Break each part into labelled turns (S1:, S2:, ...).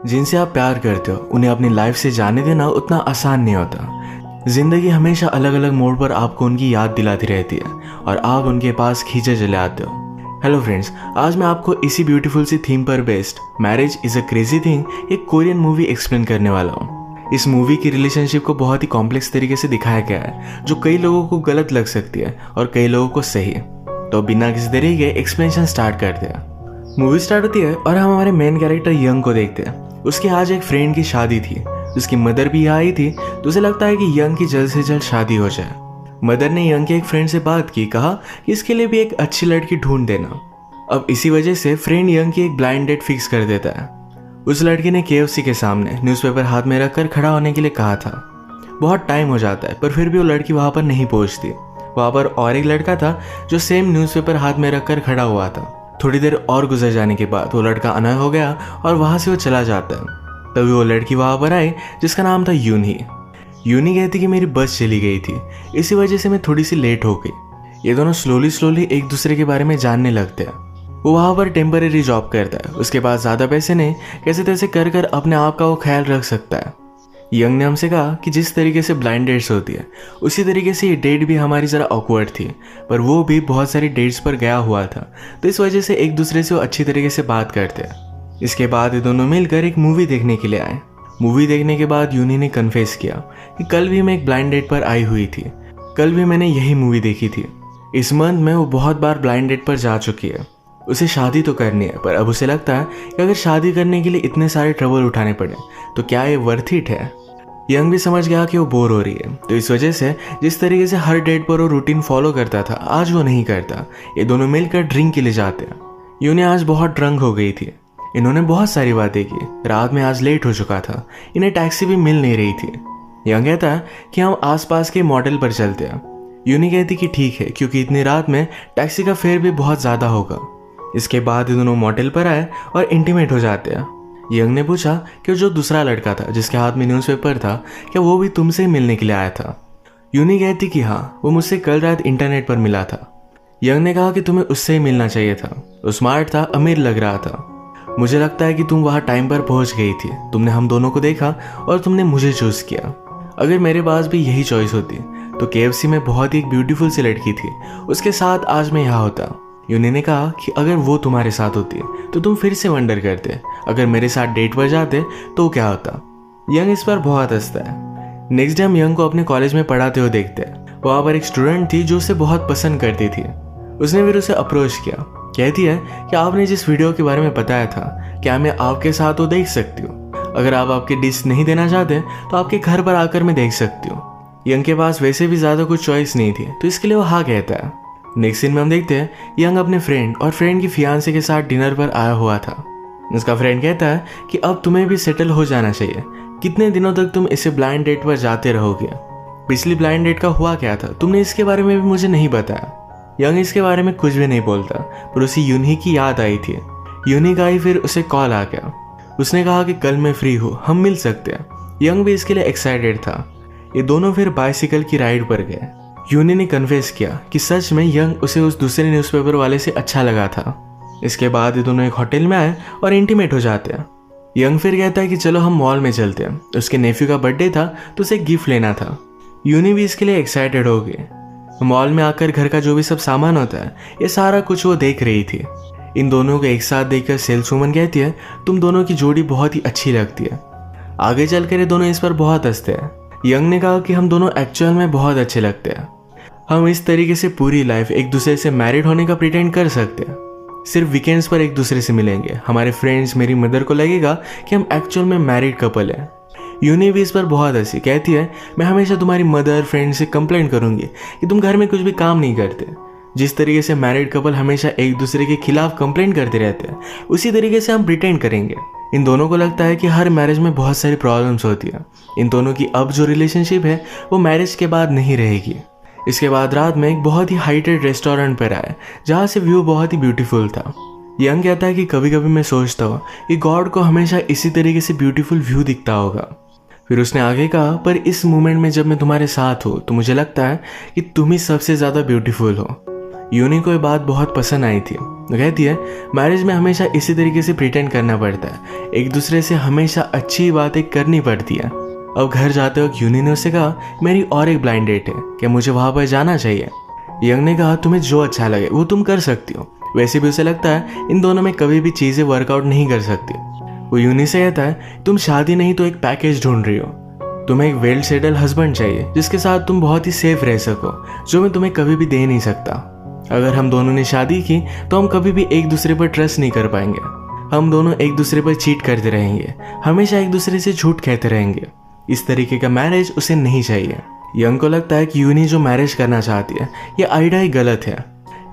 S1: जिनसे आप प्यार करते हो उन्हें अपनी लाइफ से जाने देना उतना आसान नहीं होता। जिंदगी हमेशा अलग अलग मोड़ पर आपको उनकी याद दिलाती रहती है और आप उनके पास खींचे चले आते हो। हेलो फ्रेंड्स, आज मैं आपको इसी ब्यूटीफुल सी थीम पर based marriage is a crazy thing एक कोरियन मूवी एक्सप्लेन करने वाला हूँ। इस मूवी की रिलेशनशिप को बहुत ही कॉम्प्लेक्स तरीके से दिखाया गया है जो कई लोगों को गलत लग सकती है और कई लोगों को सही। तो बिना किसी देरी के एक्सप्लेनेशन स्टार्ट करते हैं। मूवी स्टार्ट होती है और हम हमारे मेन कैरेक्टर यंग को देखते हैं। उसकी आज एक फ्रेंड की शादी थी, उसकी मदर भी यहाँ आई थी, तो उसे लगता है कि यंग की जल्द से जल्द शादी हो जाए। मदर ने यंग के एक फ्रेंड से बात की, कहा कि इसके लिए भी एक अच्छी लड़की ढूंढ देना। अब इसी वजह से फ्रेंड यंग की एक ब्लाइंड डेट फिक्स कर देता है। उस लड़की ने KFC के सामने न्यूज़पेपर हाथ में रखकर खड़ा होने के लिए कहा था। बहुत टाइम हो जाता है पर फिर भी वो लड़की वहाँ पर नहीं पहुँचती। वहाँ पर और एक लड़का था जो सेम न्यूज़पेपर हाथ में रखकर खड़ा हुआ था। थोड़ी देर और गुजर जाने के बाद वो लड़का अनय हो गया और वहाँ से वो चला जाता है। तभी वो लड़की वहाँ पर आई जिसका नाम था यूनी। यूनी कहती कि मेरी बस चली गई थी, इसी वजह से मैं थोड़ी सी लेट हो गई। ये दोनों स्लोली एक दूसरे के बारे में जानने लगते हैं। वो वहाँ पर टेम्परेरी जॉब करता है, उसके पास ज़्यादा पैसे नहीं, कैसे तैसे कर कर अपने आप का वो ख्याल रख सकता है। यंग ने हमसे कहा कि जिस तरीके से ब्लाइंड डेट्स होती है उसी तरीके से ये डेट भी हमारी ज़रा ऑकवर्ड थी, पर वो भी बहुत सारी डेट्स पर गया हुआ था, तो इस वजह से एक दूसरे से वो अच्छी तरीके से बात करते हैं। इसके बाद ये दोनों मिलकर एक मूवी देखने के लिए आए। मूवी देखने के बाद यूनी ने कन्फेस किया कि कल भी मैं एक ब्लाइंड डेट पर आई हुई थी, कल भी मैंने यही मूवी देखी थी। इस मंथ में वो बहुत बार ब्लाइंड डेट पर जा चुकी है। उसे शादी तो करनी है, पर अब उसे लगता है कि अगर शादी करने के लिए इतने सारे ट्रबल उठाने पड़े तो क्या ये वर्थ इट है। यंग भी समझ गया कि वो बोर हो रही है, तो इस वजह से जिस तरीके से हर डेट पर वो रूटीन फॉलो करता था आज वो नहीं करता। ये दोनों मिलकर ड्रिंक के लिए जाते हैं। यूनी आज बहुत ड्रंक हो गई थी। इन्होंने बहुत सारी बातें की। रात में आज लेट हो चुका था, इन्हें टैक्सी भी मिल नहीं रही थी। यंग कहता है कि हम आसपास के मॉडल पर चलते हैं। यूनी कहती कि ठीक है, क्योंकि इतनी रात में टैक्सी का फेयर भी बहुत ज़्यादा होगा। इसके बाद ये दोनों मॉडल पर आए और इंटीमेट हो जाते हैं। यंग ने पूछा कि जो दूसरा लड़का था जिसके हाथ में न्यूज़पेपर था, क्या वो भी तुमसे ही मिलने के लिए आया था। यूनी कहती कि हाँ, वो मुझसे कल रात इंटरनेट पर मिला था। यंग ने कहा कि तुम्हें उससे ही मिलना चाहिए था, वो स्मार्ट था, अमीर लग रहा था। मुझे लगता है कि तुम वहाँ टाइम पर पहुँच गई थी। तुमने हम दोनों को देखा और तुमने मुझे चूज़ किया। अगर मेरे पास भी यही चॉइस होती तो KFC में बहुत ही एक ब्यूटीफुल सी लड़की थी, उसके साथ आज मैं यहाँ होता। यूनी ने कहा कि अगर वो तुम्हारे साथ होती तो तुम फिर से वंडर करते, अगर मेरे साथ डेट पर जाते तो क्या होता। यंग इस पर बहुत हंसता है। नेक्स्ट डे हम यंग को अपने कॉलेज में पढ़ाते हुए देखते हैं। वहाँ पर एक स्टूडेंट थी जो उसे बहुत पसंद करती थी। उसने फिर उसे अप्रोच किया। कहती है कि आपने जिस वीडियो के बारे में बताया था, क्या मैं आपके साथ वो देख सकती हूँ। अगर आप आपकी डिश नहीं देना चाहते तो आपके घर पर आकर मैं देख सकती हूँ। यंग के पास वैसे भी ज़्यादा कुछ चॉइस नहीं थी, तो इसके लिए वो हाँ कहता है। नेक्स्ट सीन में हम देखते हैं यंग अपने फ्रेंड और फ्रेंड की फियांसे के साथ डिनर पर आया हुआ था। उसका फ्रेंड कहता है कि अब तुम्हें भी सेटल हो जाना चाहिए। कितने दिनों तक तुम इसे ब्लाइंड डेट पर जाते रहोगे। पिछली ब्लाइंड डेट का हुआ क्या था, तुमने इसके बारे में भी मुझे नहीं बताया। यंग इसके बारे में कुछ भी नहीं बोलता, पर उसे यूनी की याद आई थी। यूनी का ही फिर उसे कॉल आ गया। उसने कहा कि कल मैं फ्री हूँ, हम मिल सकते हैं। यंग भी इसके लिए एक्साइटेड था। ये दोनों फिर बाइसिकल की राइड पर गए। यूनी ने कन्फेस किया कि सच में यंग उसे उस दूसरे न्यूज़पेपर वाले से अच्छा लगा था। इसके बाद ये दोनों एक होटल में आए और इंटीमेट हो जाते हैं। यंग फिर कहता है कि चलो हम मॉल में चलते हैं। उसके नेफ्यू का बर्थडे था तो उसे गिफ्ट लेना था। यूनी भी इसके लिए एक्साइटेड हो गई। मॉल में आकर घर का जो भी सब सामान होता है ये सारा कुछ वो देख रही थी। इन दोनों को एक साथ देखकर सेल्सवुमन कहती है तुम दोनों की जोड़ी बहुत ही अच्छी लगती है। आगे चलकर ये दोनों इस पर बहुत हंसते हैं। यंग ने कहा कि हम दोनों एक्चुअल में बहुत अच्छे लगते हैं। हम इस तरीके से पूरी लाइफ एक दूसरे से मैरिड होने का प्रिटेंड कर सकते हैं। सिर्फ वीकेंड्स पर एक दूसरे से मिलेंगे। हमारे फ्रेंड्स, मेरी मदर को लगेगा कि हम एक्चुअल में मैरिड कपल हैं। यूनी भी इस पर बहुत हंसी। कहती है मैं हमेशा तुम्हारी मदर, फ्रेंड से कंप्लेंट करूंगी कि तुम घर में कुछ भी काम नहीं करते। जिस तरीके से मैरिड कपल हमेशा एक दूसरे के खिलाफ कंप्लेंट करते रहते हैं, उसी तरीके से हम प्रिटेंड करेंगे। इन दोनों को लगता है कि हर मैरिज में बहुत सारी प्रॉब्लम्स होती है। इन दोनों की अब जो रिलेशनशिप है वो मैरिज के बाद नहीं रहेगी। इसके बाद रात में एक बहुत ही हाइटेड रेस्टोरेंट पर आए जहाँ से व्यू बहुत ही ब्यूटीफुल था। यंग कहता है कि कभी कभी मैं सोचता हूँ कि गॉड को हमेशा इसी तरीके से ब्यूटीफुल व्यू दिखता होगा। फिर उसने आगे कहा पर इस मोमेंट में जब मैं तुम्हारे साथ हूँ तो मुझे लगता है कि तुम ही सबसे ज़्यादा ब्यूटीफुल हो। यूनी को ये बात बहुत पसंद आई थी। वो कहती है मैरिज में हमेशा इसी तरीके से प्रिटेंड करना पड़ता है, एक दूसरे से हमेशा अच्छी बातें करनी पड़ती है। अब घर जाते वक्त यूनी ने उससे कहा मेरी और एक ब्लाइंड डेट है, क्या मुझे वहाँ पर जाना चाहिए? यंग ने कहा तुम्हें जो अच्छा लगे वो तुम कर सकती हो। वैसे भी उसे लगता है इन दोनों में कभी भी चीज़ें वर्कआउट नहीं कर सकती। वो यूनी से कहता है तुम शादी नहीं तो एक पैकेज ढूंढ रही हो, तुम्हें एक वेल सेटल हस्बैंड चाहिए जिसके साथ तुम बहुत ही सेफ रह सको, जो मैं तुम्हें कभी भी दे नहीं सकता। अगर हम दोनों ने शादी की तो हम कभी भी एक दूसरे पर ट्रस्ट नहीं कर पाएंगे, हम दोनों एक दूसरे पर चीट करते रहेंगे, हमेशा एक दूसरे से झूठ कहते रहेंगे। इस तरीके का मैरिज उसे नहीं चाहिए। यंग को लगता है कि यूनी जो मैरिज करना चाहती है ये आइडिया ही गलत है।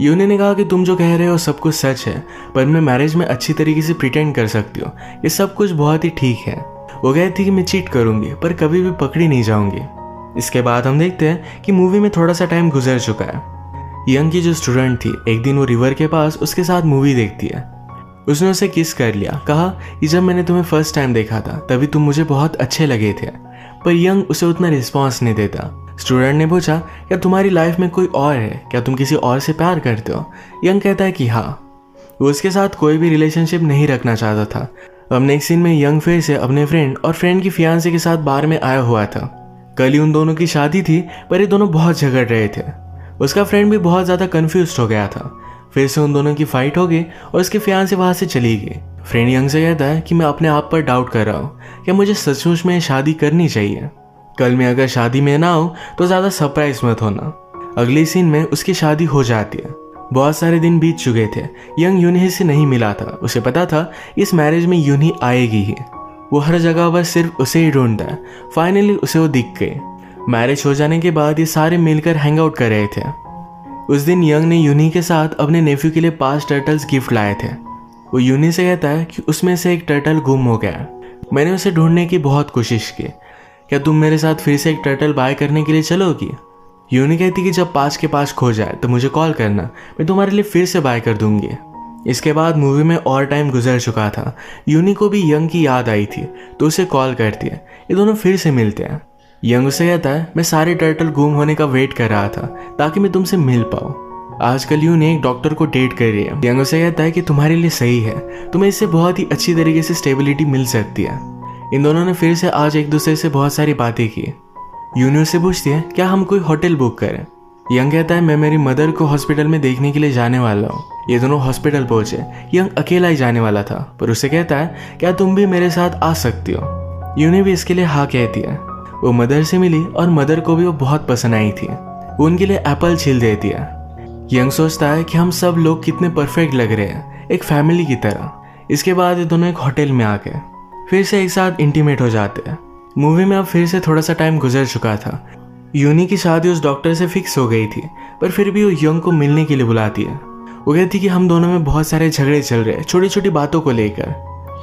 S1: यूनी ने कहा कि तुम जो कह रहे हो सब कुछ सच है, पर मैं मैरिज में अच्छी तरीके से प्रिटेंड कर सकती हूँ, ये सब कुछ बहुत ही ठीक है। वो कहती कि मैं चीट करूंगी पर कभी भी पकड़ी नहीं जाऊंगी। इसके बाद हम देखते हैं कि मूवी में थोड़ा सा टाइम गुजर चुका है। यंग की जो स्टूडेंट थी एक दिन वो रिवर के पास उसके साथ मूवी देखती है। उसने उसे किस कर लिया, कहा कि जब मैंने तुम्हें फर्स्ट टाइम देखा था तभी तुम मुझे बहुत अच्छे लगे थे, पर यंग उसे उतना रिस्पॉन्स नहीं देता। स्टूडेंट ने पूछा क्या तुम्हारी लाइफ में कोई और है, क्या तुम किसी और से प्यार करते हो? यंग कहता है कि हाँ, वो उसके साथ कोई भी रिलेशनशिप नहीं रखना चाहता था। अब नेक्स्ट सीन में यंग फिर से अपने फ्रेंड और फ्रेंड की फियांसे के साथ बार में आया हुआ था। कल ही उन दोनों की शादी थी, पर ये दोनों बहुत झगड़ रहे थे। उसका फ्रेंड भी बहुत ज़्यादा कन्फ्यूज हो गया था। फिर से उन दोनों की फाइट हो गई और उसके फियांसे वहाँ से चली गई। फ्रेंड यंग से कहता है कि मैं अपने आप पर डाउट कर रहा हूँ, क्या मुझे सचमुच में शादी करनी चाहिए? कल मैं अगर शादी में ना हूँ तो ज़्यादा सरप्राइज मत होना। अगले सीन में उसकी शादी हो जाती है। बहुत सारे दिन बीत चुके थे। यंग यूनी से नहीं मिला था। उसे पता था इस मैरिज में यूनी आएगी ही। वो हर जगह पर सिर्फ उसे ही ढूंढता है। फाइनली उसे वो दिख गई। मैरिज हो जाने के बाद ये सारे मिलकर हैंग आउट कर रहे थे। उस दिन यंग ने यूनी के साथ अपने नेफ्यू के लिए 5 टर्टल्स गिफ्ट लाए थे। वो यूनी से कहता है कि उसमें से एक टर्टल गुम हो गया। मैंने उसे ढूंढने की बहुत कोशिश की, क्या तुम मेरे साथ फिर से एक टर्टल बाय करने के लिए चलोगी? यूनी कहती कि जब 5 के 5 खो जाए तो मुझे कॉल करना, मैं तुम्हारे लिए फिर से बाय कर दूंगी। इसके बाद मूवी में और टाइम गुजर चुका था। यूनी को भी यंग की याद आई थी तो उसे कॉल करती है। ये दोनों फिर से मिलते हैं। यंग उसे कहता है मैं सारे टर्टल गुम होने का वेट कर रहा था ताकि मैं तुमसे मिल पाऊँ। आजकल यूनी एक डॉक्टर को डेट कर रही है। यंग उसे कहता है कि तुम्हारे लिए सही है, तुम्हें इससे बहुत ही अच्छी तरीके से स्टेबिलिटी मिल सकती है। इन दोनों ने फिर से आज एक दूसरे से बहुत सारी बातें की। यूनी उससे पूछती है क्या हम कोई होटल बुक करें? यंग कहता है मैं मेरी मदर को हॉस्पिटल में देखने के लिए जाने वाला हूँ। ये दोनों हॉस्पिटल पहुंचे। यंग अकेला ही जाने वाला था, पर उसे कहता है क्या तुम भी मेरे साथ आ सकती हो? यूनी भी इसके लिए हाँ कहती है। वो मदर से मिली और मदर को भी वो बहुत पसंद आई थी। वो उनके लिए एप्पल छील देती है। यंग सोचता है कि हम सब लोग कितने परफेक्ट लग रहे हैं, एक फैमिली की तरह। इसके बाद ये दोनों एक होटल में आ गए, फिर से एक साथ इंटीमेट हो जाते हैं। मूवी में अब फिर से थोड़ा सा टाइम गुजर चुका था। यूनी की शादी उस डॉक्टर से फिक्स हो गई थी, पर फिर भी वो यंग को मिलने के लिए बुलाती है। वो कहती कि हम दोनों में बहुत सारे झगड़े चल रहे हैं छोटी छोटी बातों को लेकर।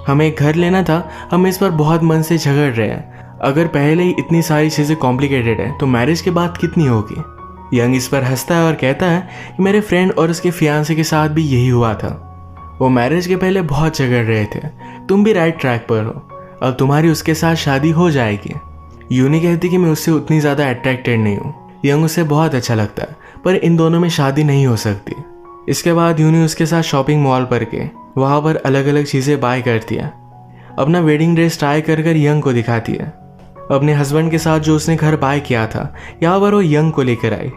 S1: हमें एक घर लेना था, हम इस पर बहुत मन से झगड़ रहे हैं। अगर पहले ही इतनी सारी चीज़ें कॉम्प्लिकेटेड है तो मैरिज के बाद कितनी होगी? यंग इस पर हंसता है और कहता है कि मेरे फ्रेंड और उसके फियांसे के साथ भी यही हुआ था। वो मैरिज के पहले बहुत झगड़ रहे थे। तुम भी राइट ट्रैक पर हो, अब तुम्हारी उसके साथ शादी हो जाएगी। यूनी कहती कि मैं उससे उतनी ज़्यादा अट्रैक्टेड नहीं हूँ। यंग उसे बहुत अच्छा लगता है, पर इन दोनों में शादी नहीं हो सकती। इसके बाद यूनी उसके साथ शॉपिंग मॉल पर गए। वहाँ पर अलग अलग चीज़ें बाय करती है। अपना वेडिंग ड्रेस ट्राई कर यंग को दिखाती है। अपने हस्बैंड के साथ जो उसने घर बाय किया था यहाँ पर वो यंग को लेकर आई।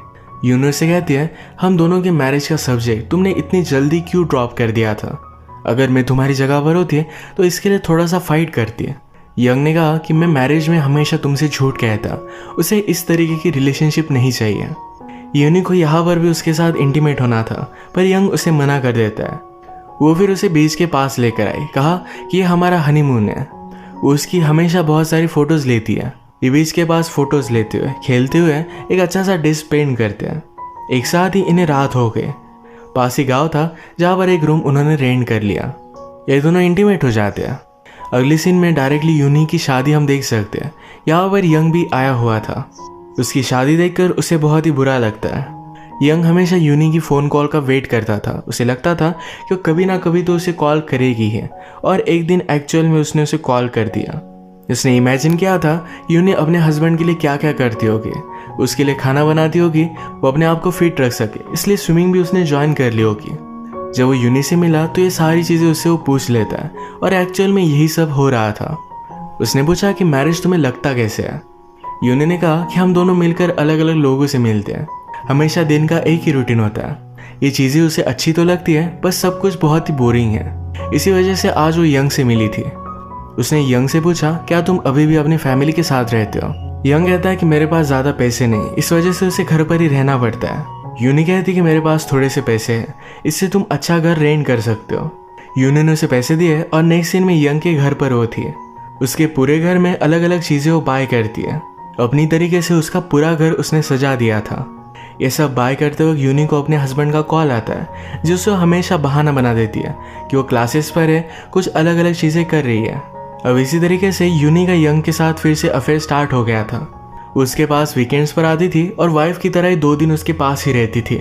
S1: यूनी से कहती है हम दोनों के मैरिज का सब्जेक्ट तुमने इतनी जल्दी क्यों ड्रॉप कर दिया था? अगर मैं तुम्हारी जगह पर होती तो इसके लिए थोड़ा सा फाइट करती है। यंग ने कहा कि मैं मैरिज में हमेशा तुमसे झूठ कहता, उसे इस तरीके की रिलेशनशिप नहीं चाहिए। यूनी को यहाँ पर भी उसके साथ इंटीमेट होना था, पर यंग उसे मना कर देता है। वो फिर उसे बीच के पास लेकर आई, कहा कि ये हमारा हनीमून है। वो उसकी हमेशा बहुत सारी फोटोज लेती है। ये बीच के पास फोटोज लेते हुए खेलते हुए एक अच्छा सा डिश पेंट करते हैं। एक साथ ही इन्हें रात हो गई। पास ही गाँव था जहाँ पर एक रूम उन्होंने रेंट कर लिया। ये दोनों इंटीमेट हो जाते हैं। अगले सीन में डायरेक्टली यूनी की शादी हम देख सकते हैं। यहाँ पर यंग भी आया हुआ था। उसकी शादी देखकर उसे बहुत ही बुरा लगता है। यंग हमेशा यूनी की फ़ोन कॉल का वेट करता था। उसे लगता था कि वो कभी ना कभी तो उसे कॉल करेगी है, और एक दिन एक्चुअल में उसने उसे कॉल कर दिया। उसने इमेजिन किया था यूनी अपने हस्बैंड के लिए क्या क्या करती होगी। उसके लिए खाना बनाती होगी, वो अपने आप को फिट रख सके, इसलिए स्विमिंग भी उसने ज्वाइन कर ली होगी। जब वो यूनी से मिला तो ये सारी चीज़ें उससे वो पूछ लेता है और एक्चुअल में यही सब हो रहा था। उसने पूछा कि मैरिज तुम्हें लगता कैसे है। यूनी ने कहा कि हम दोनों मिलकर अलग अलग लोगों से मिलते हैं, हमेशा दिन का एक ही रूटीन होता है। ये चीज़ें उसे अच्छी तो लगती है, बस सब कुछ बहुत ही बोरिंग है। इसी वजह से आज वो यंग से मिली थी। उसने यंग से पूछा, क्या तुम अभी भी अपनी फैमिली के साथ रहते हो? यंग कहता है कि मेरे पास ज़्यादा पैसे नहीं, इस वजह से उसे घर पर ही रहना पड़ता है। यूनी कहती कि मेरे पास थोड़े से पैसे हैं, इससे तुम अच्छा घर रेंट कर सकते हो। यूनी ने उसे पैसे दिए और नेक्स्ट सीन में यंग के घर पर वो थी। उसके पूरे घर में अलग अलग चीज़ें वो बाय करती है। अपनी तरीके से उसका पूरा घर उसने सजा दिया था। ये सब बाय करते वक्त यूनी को अपने हस्बैंड का कॉल आता है, जो उसे हमेशा बहाना बना देती है कि वो क्लासेस पर है, कुछ अलग अलग चीज़ें कर रही है। अब इसी तरीके से यूनी का यंग के साथ फिर से अफेयर स्टार्ट हो गया था। उसके पास वीकेंड्स पर आती थी और वाइफ की तरह ही 2 दिन उसके पास ही रहती थी।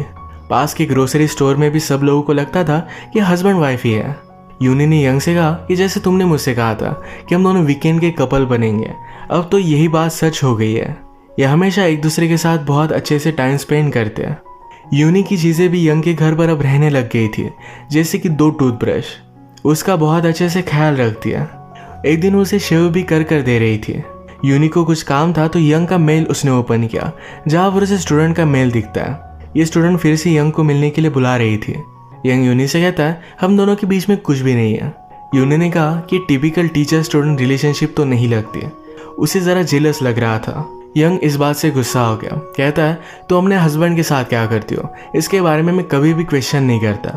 S1: पास के ग्रोसरी स्टोर में भी सब लोगों को लगता था कि हस्बैंड वाइफ ही है। यूनी ने यंग से कहा कि जैसे तुमने मुझसे कहा था कि हम दोनों वीकेंड के कपल बनेंगे, अब तो यही बात सच हो गई है। ये हमेशा एक दूसरे के साथ बहुत अच्छे से टाइम स्पेंड करते हैं। यूनी की चीज़ें भी यंग के घर पर अब रहने लग गई थी, जैसे कि 2 टूथब्रश। उसका बहुत अच्छे से ख्याल रखती है। एक दिन उसे शेव भी कर दे रही थी। यूनी को कुछ काम था तो यंग का मेल उसने ओपन किया, जहाँ पर उसे स्टूडेंट का मेल दिखता है। ये स्टूडेंट फिर से यंग को मिलने के लिए बुला रही थी। यंग यूनी से कहता है, हम दोनों के बीच में कुछ भी नहीं है। यूनी ने कहा कि टिपिकल टीचर स्टूडेंट रिलेशनशिप तो नहीं लगती। उसे ज़रा जेलस लग रहा था। यंग इस बात से गुस्सा हो गया। कहता है, तो अपने हस्बैंड के साथ क्या करती हो? इसके बारे में मैं कभी भी क्वेश्चन नहीं करता।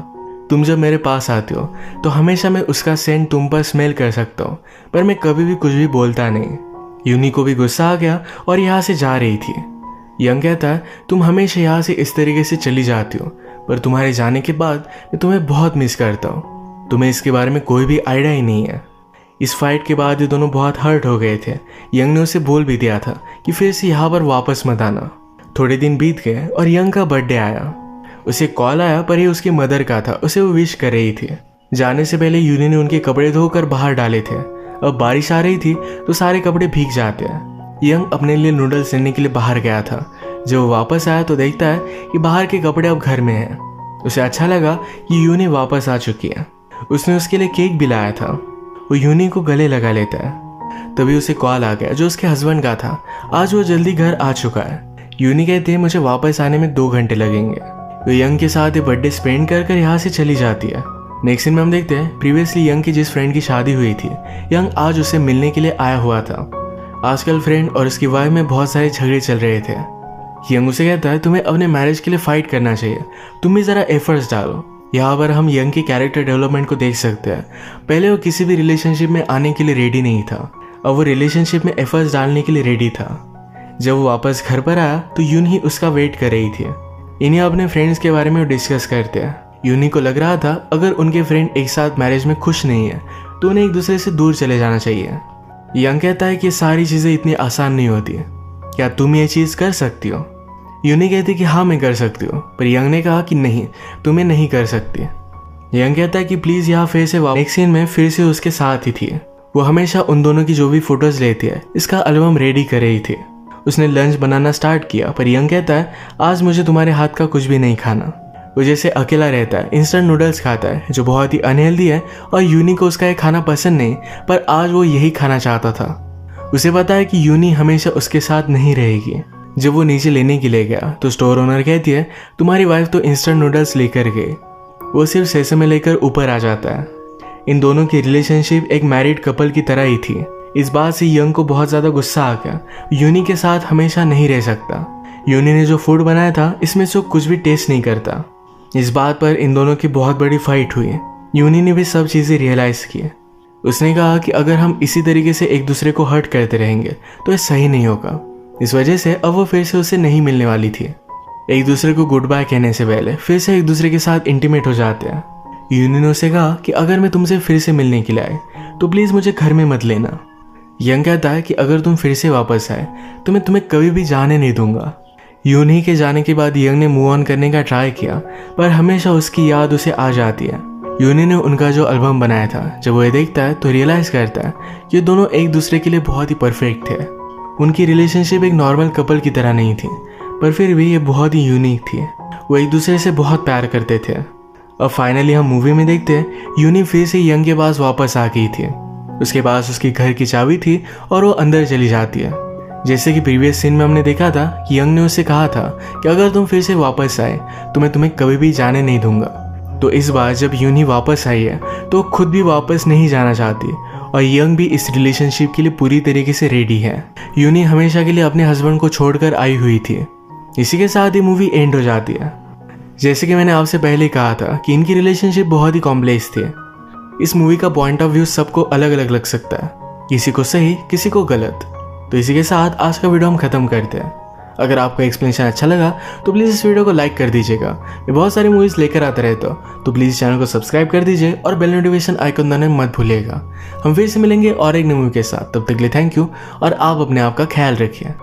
S1: तुम जब मेरे पास आती हो तो हमेशा मैं उसका सेंट तुम पर स्मेल कर सकता हूँ, पर मैं कभी भी कुछ भी बोलता नहीं। यूनी को भी गुस्सा आ गया और यहाँ से जा रही थी। यंग कहता है, तुम हमेशा यहाँ से इस तरीके से चली जाती हो, पर तुम्हारे जाने के बाद मैं तुम्हें बहुत मिस करता हूँ। तुम्हें इसके बारे में कोई भी आइडिया ही नहीं है। इस फाइट के बाद ये दोनों बहुत हर्ट हो गए थे। यंग ने उसे बोल भी दिया था कि फिर से यहाँ पर वापस मत आना। थोड़े दिन बीत गए और यंग का बर्थडे आया। उसे कॉल आया, पर ये उसकी मदर का था। उसे वो विश कर रही थी। जाने से पहले यूनी ने उनके कपड़े धोकर बाहर डाले थे। अब बारिश आ रही थी तो सारे कपड़े भीग जाते हैं। यंग अपने लिए नूडल्स लेने के लिए बाहर गया था। जब वो वापस आया तो देखता है कि बाहर के कपड़े अब घर में हैं। उसे अच्छा लगा कि यूनी वापस आ चुकी है। उसने उसके लिए केक भी लाया था। वो यूनी को गले लगा लेता है। तभी उसे कॉल आ गया, जो उसके हस्बैंड का था। आज वो जल्दी घर आ चुका है। यूनी कहते हैं, मुझे वापस आने में 2 घंटे लगेंगे। वो यंग के साथ बर्थडे स्पेंड कर यहाँ से चली जाती है। नेक्स्ट सीन में हम देखते हैं, प्रीवियसली यंग की जिस फ्रेंड की शादी हुई थी, यंग आज उसे मिलने के लिए आया हुआ था। आजकल फ्रेंड और उसकी वाइफ में बहुत सारे झगड़े चल रहे थे। यंग उसे कहता है, तुम्हें अपने मैरिज के लिए फाइट करना चाहिए, तुम भी ज़रा एफर्ट्स डालो। यहाँ पर हम यंग के कैरेक्टर डेवलपमेंट को देख सकते हैं। पहले वो किसी भी रिलेशनशिप में आने के लिए रेडी नहीं था, अब वो रिलेशनशिप में एफर्ट्स डालने के लिए रेडी था। जब वो वापस घर पर आया तो यूनी उसका वेट कर रही थी। इन्हें अपने फ्रेंड्स के बारे में डिस्कस करते हैं। यूनी को लग रहा था अगर उनके फ्रेंड एक साथ मैरिज में खुश नहीं है तो उन्हें एक दूसरे से दूर चले जाना चाहिए। यंग कहता है कि सारी चीज़ें इतनी आसान नहीं होती, क्या तुम ये चीज़ कर सकती हो? यूनी कहती कि हाँ मैं कर सकती हूँ, पर यंग ने कहा कि नहीं, तुम्हें नहीं कर सकती। यंग कहता है कि प्लीज़ यहाँ फिर से नेक्स्ट सीन में फिर से उसके साथ ही थी। वो हमेशा उन दोनों की जो भी फोटोज लेती है, इसका एल्बम रेडी कर रही थी। उसने लंच बनाना स्टार्ट किया, पर यंग कहता है, आज मुझे तुम्हारे हाथ का कुछ भी नहीं खाना। वो जैसे अकेला रहता है, इंस्टेंट नूडल्स खाता है, जो बहुत ही अनहेल्दी है और यूनी को उसका ये खाना पसंद नहीं, पर आज वो यही खाना चाहता था। उसे पता है कि यूनी हमेशा उसके साथ नहीं रहेगी। जब वो नीचे लेने के लिए गया तो स्टोर ओनर कहती है, तुम्हारी वाइफ तो इंस्टेंट नूडल्स लेकर गई। वो सिर्फ सेसमे लेकर ऊपर आ जाता है। इन दोनों की रिलेशनशिप एक मैरिड कपल की तरह ही थी। इस बात से यंग को बहुत ज़्यादा गुस्सा आ गया। यूनी के साथ हमेशा नहीं रह सकता। यूनी ने जो फूड बनाया था इसमें से कुछ भी टेस्ट नहीं करता। इस बात पर इन दोनों की बहुत बड़ी फाइट हुई। यूनी ने भी सब चीज़ें रियलाइज़ की। उसने कहा कि अगर हम इसी तरीके से एक दूसरे को हर्ट करते रहेंगे तो ये सही नहीं होगा। इस वजह से अब वो फिर से उससे नहीं मिलने वाली थी। एक दूसरे को गुड बाय कहने से पहले फिर से एक दूसरे के साथ इंटीमेट हो जाते हैं। यूनी ने उसे कहा कि अगर मैं तुमसे फिर से मिलने के लिए आए तो प्लीज़ मुझे घर में मत लेना। यंग कहता है कि अगर तुम फिर से वापस आए तो मैं तुम्हें कभी भी जाने नहीं दूंगा। यूनी के जाने के बाद यंग ने मूव ऑन करने का ट्राई किया, पर हमेशा उसकी याद उसे आ जाती है। यूनी ने उनका जो एल्बम बनाया था, जब वो ये देखता है तो रियलाइज़ करता है कि दोनों एक दूसरे के लिए बहुत ही परफेक्ट थे। उनकी रिलेशनशिप एक नॉर्मल कपल की तरह नहीं थी, पर फिर भी ये बहुत ही यूनिक थी। वो एक दूसरे से बहुत प्यार करते थे। और फाइनली हम मूवी में देखते हैं यूनी फिर से यंग के पास वापस आ गई थी। उसके पास उसके घर की चाबी थी और वो अंदर चली जाती है। जैसे कि प्रीवियस सीन में हमने देखा था कि यंग ने उससे कहा था कि अगर तुम फिर से वापस आए तो मैं तुम्हें कभी भी जाने नहीं दूंगा। तो इस बार जब यूनी वापस आई है तो खुद भी वापस नहीं जाना चाहती और यंग भी इस रिलेशनशिप के लिए पूरी तरीके से रेडी है। यूनी हमेशा के लिए अपने हस्बैंड को छोड़कर आई हुई थी। इसी के साथ ही मूवी एंड हो जाती है। जैसे कि मैंने आपसे पहले कहा था कि इनकी रिलेशनशिप बहुत ही कॉम्प्लेक्स थी। इस मूवी का पॉइंट ऑफ व्यू सबको अलग अलग लग सकता है, किसी को सही किसी को गलत। तो इसी के साथ आज का वीडियो हम खत्म करते हैं। अगर आपको एक्सप्लेनेशन अच्छा लगा तो प्लीज़ इस वीडियो को लाइक कर दीजिएगा। मैं बहुत सारी मूवीज़ लेकर आता रहता हूँ, तो प्लीज़ चैनल को सब्सक्राइब कर दीजिए और बेल नोटिफिकेशन आइकन दबाना मत भूलिएगा। हम फिर से मिलेंगे और एक नई मूवी के साथ। तब तक के लिए थैंक यू और आप अपने आप का ख्याल रखिए।